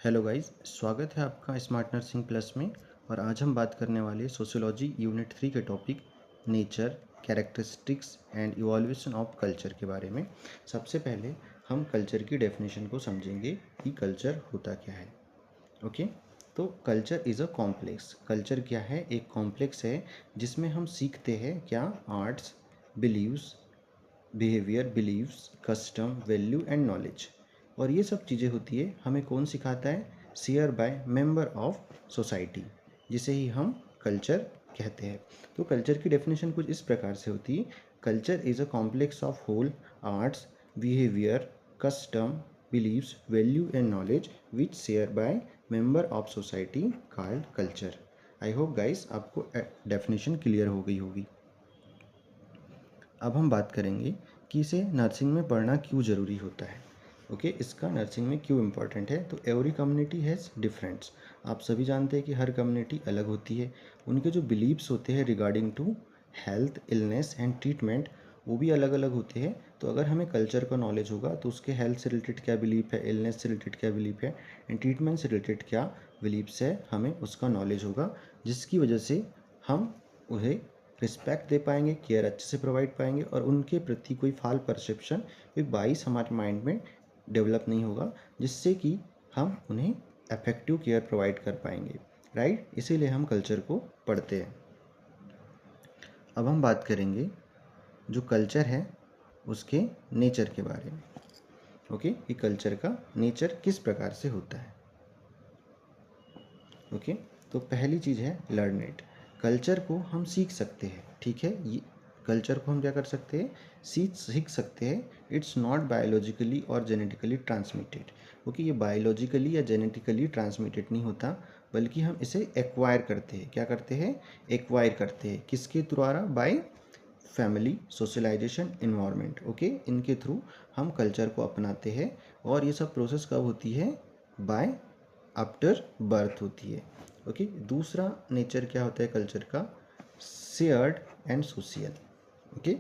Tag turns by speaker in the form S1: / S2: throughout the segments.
S1: Hello guys, स्वागत है आपका स्मार्ट नर्सिंग प्लस में। और आज हम बात करने वाले सोशियोलॉजी यूनिट 3 के topic nature, characteristics and evolution of culture के बारे में। सबसे पहले हम कल्चर की डेफिनेशन को समझेंगे कि कल्चर होता क्या है। ओके, तो culture is a complex. Culture क्या है? एक कॉम्प्लेक्स है जिसमें हम सीखते हैं क्या? Arts, beliefs, behaviour, beliefs, custom, value and knowledge. और ये सब चीज़ें होती है हमें कौन सिखाता है? Share by member of society, जिसे ही हम कल्चर कहते हैं। तो कल्चर की डेफिनेशन कुछ इस प्रकार से होती है। Culture is a complex of whole arts, behaviour, custom, beliefs, value and knowledge which share by member of society called culture. I hope guys आपको डेफिनेशन क्लियर हो गई होगी। अब हम बात करेंगे कि इसे नर्सिंग में पढ़ना क्यों ज़रूरी होता है। ओके, इसका नर्सिंग में क्यों इम्पोर्टेंट है। तो एवरी कम्युनिटी हैज़ डिफरेंट्स। आप सभी जानते हैं कि हर कम्युनिटी अलग होती है। उनके जो बिलीव्स होते हैं regarding to health, illness and treatment, वो भी अलग अलग होते हैं। तो अगर हमें कल्चर का नॉलेज होगा तो उसके हेल्थ से रिलेटेड क्या बिलीफ है, इलनेस से रिलेटेड क्या बिलीफ है एंड ट्रीटमेंट से रिलेटेड क्या बिलीव्स है, हमें उसका नॉलेज होगा, जिसकी वजह से हम उन्हें रिस्पेक्ट दे पाएंगे, केयर अच्छे से प्रोवाइड पाएंगे और उनके प्रति कोई फाल परसेप्शन, कोई बाइस हमारे माइंड में डेवलप नहीं होगा, जिससे कि हम उन्हें इफेक्टिव केयर प्रोवाइड कर पाएंगे। राइट, इसीलिए हम कल्चर को पढ़ते हैं। अब हम बात करेंगे जो कल्चर है उसके नेचर के बारे में। ओके, ये कल्चर का नेचर किस प्रकार से होता है। ओके, तो पहली चीज़ है लर्नेड। कल्चर को हम सीख सकते हैं। ठीक है, ये कल्चर को हम क्या कर सकते हैं? सीख सकते हैं। इट्स नॉट बायोलॉजिकली और जेनेटिकली ट्रांसमिटेड। ओके, ये बायोलॉजिकली या जेनेटिकली ट्रांसमिटेड नहीं होता, बल्कि हम इसे एक्वायर करते हैं। क्या करते हैं? एक्वायर करते हैं। किसके द्वारा? By family, socialisation, environment. Okay, इनके थ्रू हम कल्चर को अपनाते हैं। और ये सब प्रोसेस कब होती है? बाय आफ्टर बर्थ होती है। ओके, दूसरा नेचर क्या होता है कल्चर का? Shared and social. ओके,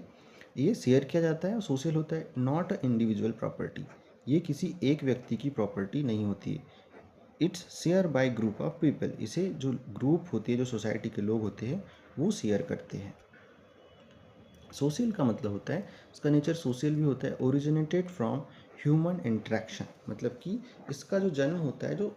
S1: ये शेयर किया जाता है और सोशल होता है। नॉट अ इंडिविजुअल प्रॉपर्टी, ये किसी एक व्यक्ति की प्रॉपर्टी नहीं होती है। Its share bye group of people, इसे जो ग्रुप होती है, जो सोसाइटी के लोग होते हैं, वो शेयर करते हैं। सोशल का मतलब होता है, इसका नेचर सोशल भी होता है। ओरिजिनेटेड फ्रॉम ह्यूमन इंट्रैक्शन, मतलब कि इसका जो जन्म होता है, जो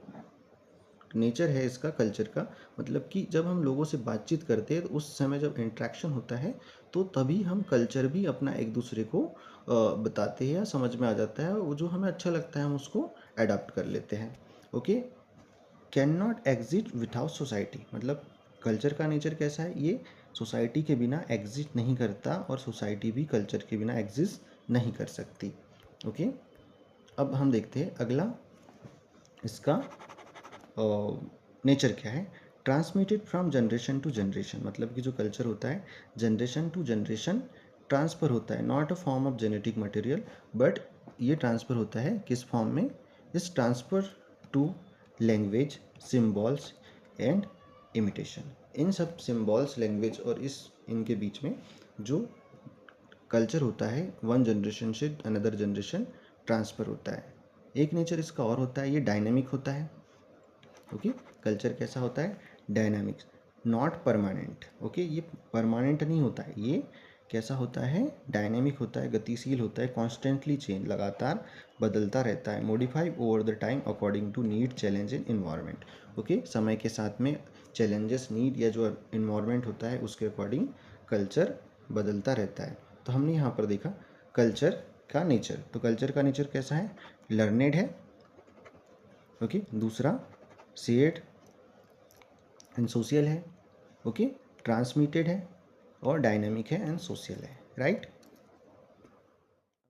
S1: नेचर है इसका कल्चर का, मतलब कि जब हम लोगों से बातचीत करते हैं तो उस समय जब इंट्रैक्शन होता है तो तभी हम कल्चर भी अपना एक दूसरे को बताते हैं या समझ में आ जाता है। वो जो हमें अच्छा लगता है हम उसको अडॉप्ट कर लेते हैं। Okay, can not exist without society, मतलब कल्चर का नेचर कैसा है? ये सोसाइटी के बिना एग्जिस्ट नहीं करता और सोसाइटी भी कल्चर के बिना एग्जिस्ट नहीं कर सकती। ओके, अब हम देखते हैं अगला इसका नेचर क्या है। Transmitted from generation to generation, मतलब कि जो कल्चर होता है जनरेशन टू जनरेशन ट्रांसफ़र होता है। Not a form of genetic material, but ये ट्रांसफ़र होता है किस फॉर्म में? इस transfer to language, symbols and imitation. इन सब सिम्बॉल्स, लैंग्वेज और इस इनके बीच में जो कल्चर होता है वन जनरेशन से अनदर जनरेशन ट्रांसफ़र होता है। एक नेचर इसका और होता है, ये डायनेमिक होता है। ओके, कल्चर कैसा होता है? Dynamics, not permanent. ओके, ये परमानेंट नहीं होता है, ये कैसा होता है? डायनेमिक होता है, गतिशील होता है, कॉन्स्टेंटली चेंज, लगातार बदलता रहता है। Modify over the time according to need, challenge in environment. Okay, समय के साथ में चैलेंजेस, नीड या जो इन्वायरमेंट होता है उसके अकॉर्डिंग कल्चर बदलता रहता है। तो हमने यहाँ पर देखा कल्चर का नेचर। तो कल्चर का नेचर कैसा है? लर्नेड है। ओके, दूसरा शेयर्ड एंड सोशल है। ओके, ट्रांसमिटेड है और डायनामिक है एंड सोशल है। राइट।